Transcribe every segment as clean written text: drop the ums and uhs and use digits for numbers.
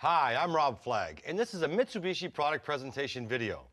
Hi, I'm Rob Flagg, and this is a Mitsubishi product presentation video.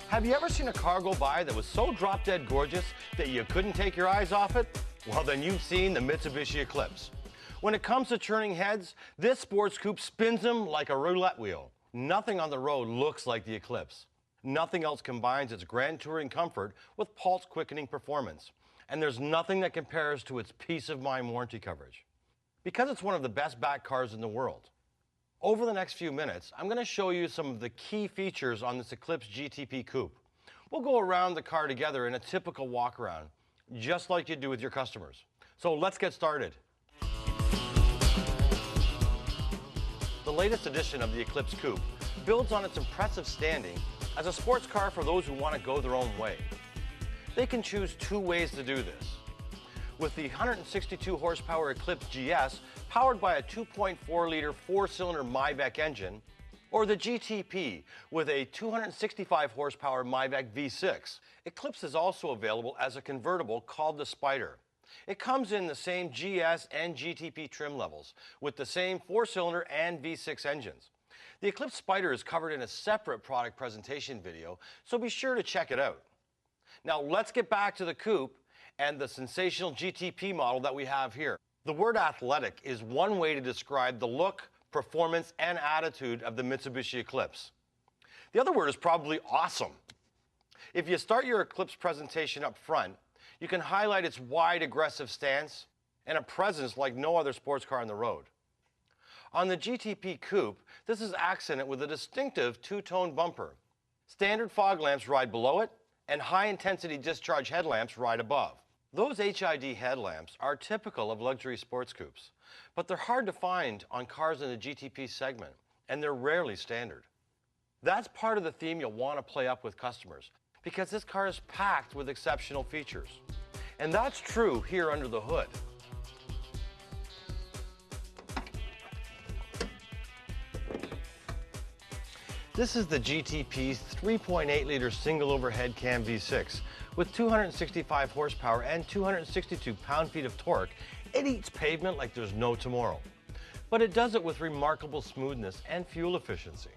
Have you ever seen a car go by that was so drop-dead gorgeous that you couldn't take your eyes off it? Well, then you've seen the Mitsubishi Eclipse. When it comes to turning heads, this sports coupe spins them like a roulette wheel. Nothing on the road looks like the Eclipse. Nothing else combines its grand touring comfort with pulse-quickening performance. And there's nothing that compares to its peace of mind warranty coverage. Because it's one of the best back cars in the world. Over the next few minutes, I'm going to show you some of the key features on this Eclipse GTP Coupe. We'll go around the car together in a typical walk-around, just like you do with your customers. So let's get started. The latest edition of the Eclipse Coupe builds on its impressive standing as a sports car for those who want to go their own way. They can choose two ways to do this. With the 162 horsepower Eclipse GS powered by a 2.4-liter four-cylinder Myvec engine, or the GTP with a 265 horsepower Myvec V6. Eclipse is also available as a convertible called the Spider. It comes in the same GS and GTP trim levels with the same four-cylinder and V6 engines. The Eclipse Spider is covered in a separate product presentation video, so be sure to check it out. Now let's get back to the coupe and the sensational GTP model that we have here. The word athletic is one way to describe the look, performance, and attitude of the Mitsubishi Eclipse. The other word is probably awesome. If you start your Eclipse presentation up front, you can highlight its wide, aggressive stance and a presence like no other sports car on the road. On the GTP Coupe, this is accented with a distinctive two-tone bumper. Standard fog lamps ride below it, and high-intensity discharge headlamps ride above. Those HID headlamps are typical of luxury sports coupes, but they're hard to find on cars in the GTP segment, and they're rarely standard. That's part of the theme you'll want to play up with customers, because this car is packed with exceptional features. And that's true here under the hood. This is the GTP's 3.8-liter single overhead cam V6 with 265 horsepower and 262 pound-feet of torque. It eats pavement like there's no tomorrow. But it does it with remarkable smoothness and fuel efficiency.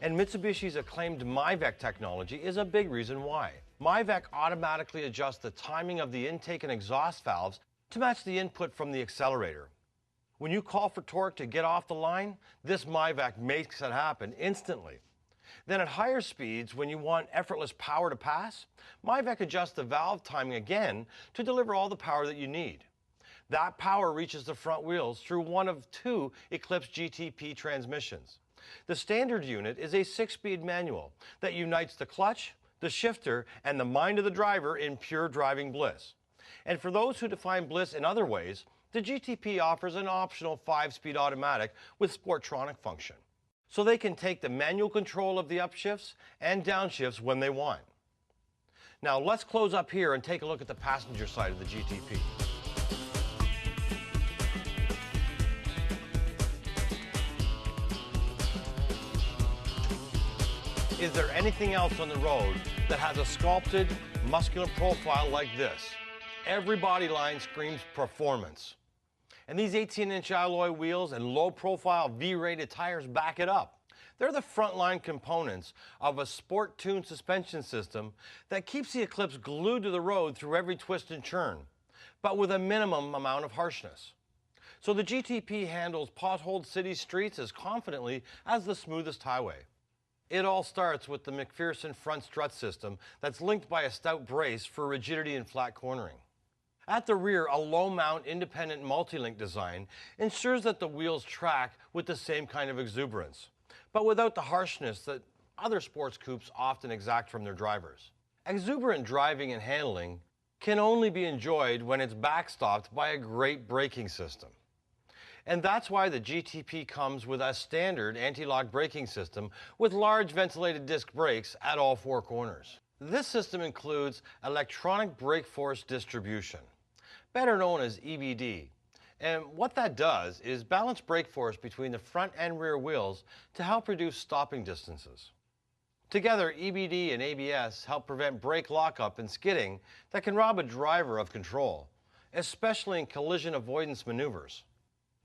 And Mitsubishi's acclaimed Myvec technology is a big reason why. Myvec automatically adjusts the timing of the intake and exhaust valves to match the input from the accelerator. When you call for torque to get off the line, this Myvec makes it happen instantly. Then at higher speeds, when you want effortless power to pass, Myvec adjusts the valve timing again to deliver all the power that you need. That power reaches the front wheels through one of two Eclipse GTP transmissions. The standard unit is a 6-speed manual that unites the clutch, the shifter, and the mind of the driver in pure driving bliss. And for those who define bliss in other ways, the GTP offers an optional 5-speed automatic with Sportronic function, so they can take the manual control of the upshifts and downshifts when they want. Now let's close up here and take a look at the passenger side of the GTP. Is there anything else on the road that has a sculpted, muscular profile like this? Every body line screams performance. And these 18-inch alloy wheels and low-profile V-rated tires back it up. They're the frontline components of a sport-tuned suspension system that keeps the Eclipse glued to the road through every twist and turn, but with a minimum amount of harshness. So the GTP handles potholed city streets as confidently as the smoothest highway. It all starts with the McPherson front strut system that's linked by a stout brace for rigidity and flat cornering. At the rear, a low-mount independent multi-link design ensures that the wheels track with the same kind of exuberance, but without the harshness that other sports coupes often exact from their drivers. Exuberant driving and handling can only be enjoyed when it's backstopped by a great braking system. And that's why the GTP comes with a standard anti-lock braking system with large ventilated disc brakes at all four corners. This system includes electronic brake force distribution, better known as EBD. And what that does is balance brake force between the front and rear wheels to help reduce stopping distances. Together, EBD and ABS help prevent brake lockup and skidding that can rob a driver of control, especially in collision avoidance maneuvers.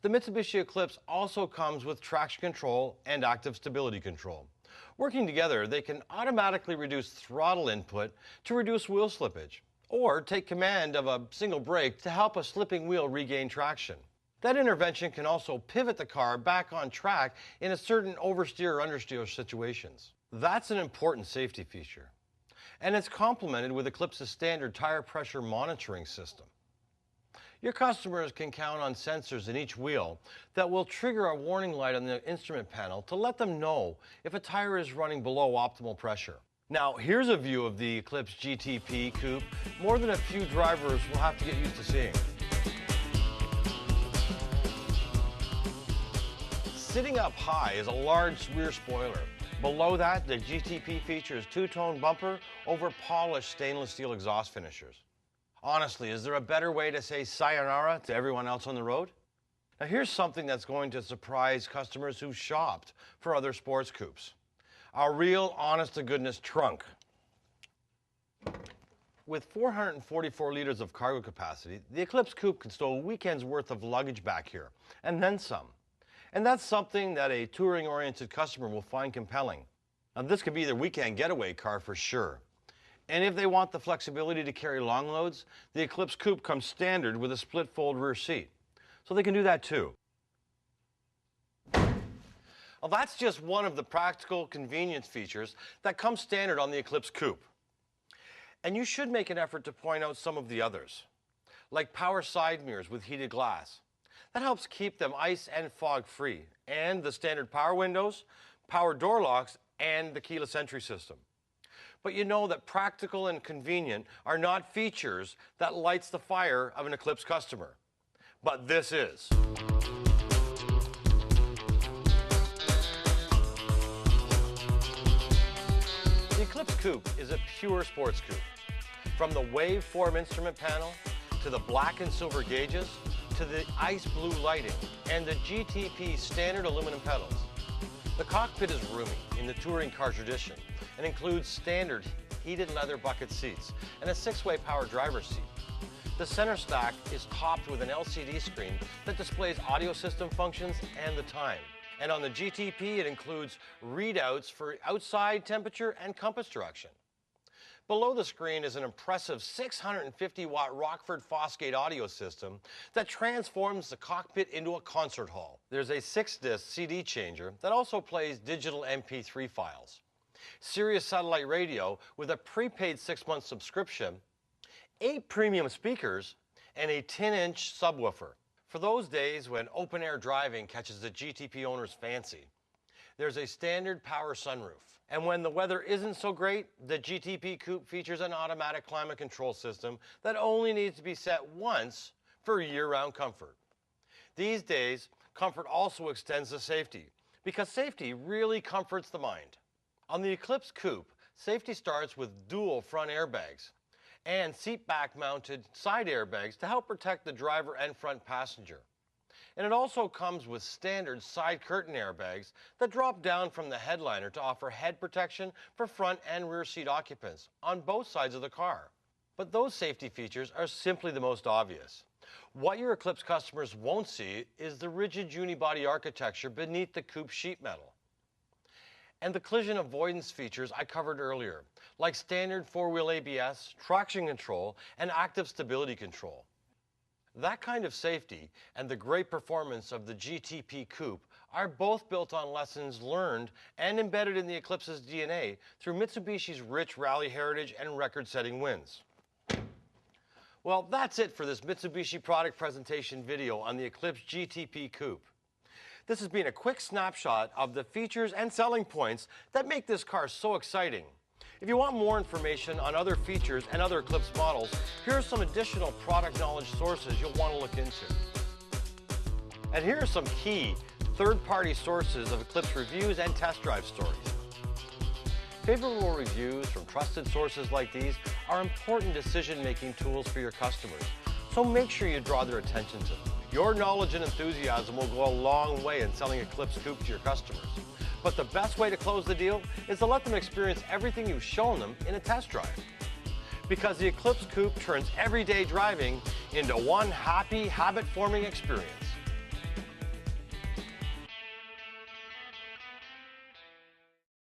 The Mitsubishi Eclipse also comes with traction control and active stability control. Working together, they can automatically reduce throttle input to reduce wheel slippage, or take command of a single brake to help a slipping wheel regain traction. That intervention can also pivot the car back on track in a certain oversteer or understeer situations. That's an important safety feature, and it's complemented with Eclipse's standard tire pressure monitoring system. Your customers can count on sensors in each wheel that will trigger a warning light on the instrument panel to let them know if a tire is running below optimal pressure. Now, here's a view of the Eclipse GTP Coupe, more than a few drivers will have to get used to seeing. Sitting up high is a large rear spoiler. Below that, the GTP features two-tone bumper over polished stainless steel exhaust finishers. Honestly, is there a better way to say sayonara to everyone else on the road? Now here's something that's going to surprise customers who've shopped for other sports coupes. A real honest-to-goodness trunk. With 444 liters of cargo capacity, the Eclipse Coupe can stow a weekend's worth of luggage back here, and then some. And that's something that a touring-oriented customer will find compelling. Now this could be their weekend getaway car for sure. And if they want the flexibility to carry long loads, the Eclipse Coupe comes standard with a split-fold rear seat. So they can do that too. Well, that's just one of the practical convenience features that come standard on the Eclipse Coupe. And you should make an effort to point out some of the others, like power side mirrors with heated glass. That helps keep them ice and fog free, and the standard power windows, power door locks, and the keyless entry system. But you know that practical and convenient are not features that lights the fire of an Eclipse customer. But this is. The Eclipse Coupe is a pure sports coupe. From the waveform instrument panel, to the black and silver gauges, to the ice blue lighting, and the GTP standard aluminum pedals. The cockpit is roomy in the touring car tradition and includes standard heated leather bucket seats and a 6-way power driver's seat. The center stack is topped with an LCD screen that displays audio system functions and the time. And on the GTP, it includes readouts for outside temperature and compass direction. Below the screen is an impressive 650-watt Rockford Fosgate audio system that transforms the cockpit into a concert hall. There's a 6-disc CD changer that also plays digital MP3 files, Sirius satellite radio with a prepaid 6-month subscription, 8 premium speakers, and a 10-inch subwoofer. For those days when open-air driving catches the GTP owner's fancy, there's a standard power sunroof. And when the weather isn't so great, the GTP Coupe features an automatic climate control system that only needs to be set once for year-round comfort. These days, comfort also extends to safety, because safety really comforts the mind. On the Eclipse Coupe, safety starts with dual front airbags and seat-back mounted side airbags to help protect the driver and front passenger. And it also comes with standard side curtain airbags that drop down from the headliner to offer head protection for front and rear seat occupants on both sides of the car. But those safety features are simply the most obvious. What your Eclipse customers won't see is the rigid unibody architecture beneath the coupe sheet metal. And the collision avoidance features I covered earlier, like standard 4-wheel ABS, traction control, and active stability control. That kind of safety and the great performance of the GTP Coupe are both built on lessons learned and embedded in the Eclipse's DNA through Mitsubishi's rich rally heritage and record-setting wins. Well, that's it for this Mitsubishi product presentation video on the Eclipse GTP Coupe. This has been a quick snapshot of the features and selling points that make this car so exciting. If you want more information on other features and other Eclipse models, here are some additional product knowledge sources you'll want to look into. And here are some key third-party sources of Eclipse reviews and test drive stories. Favorable reviews from trusted sources like these are important decision-making tools for your customers, so make sure you draw their attention to them. Your knowledge and enthusiasm will go a long way in selling Eclipse Coupe to your customers. But the best way to close the deal is to let them experience everything you've shown them in a test drive. because the Eclipse Coupe turns everyday driving into one happy, habit-forming experience.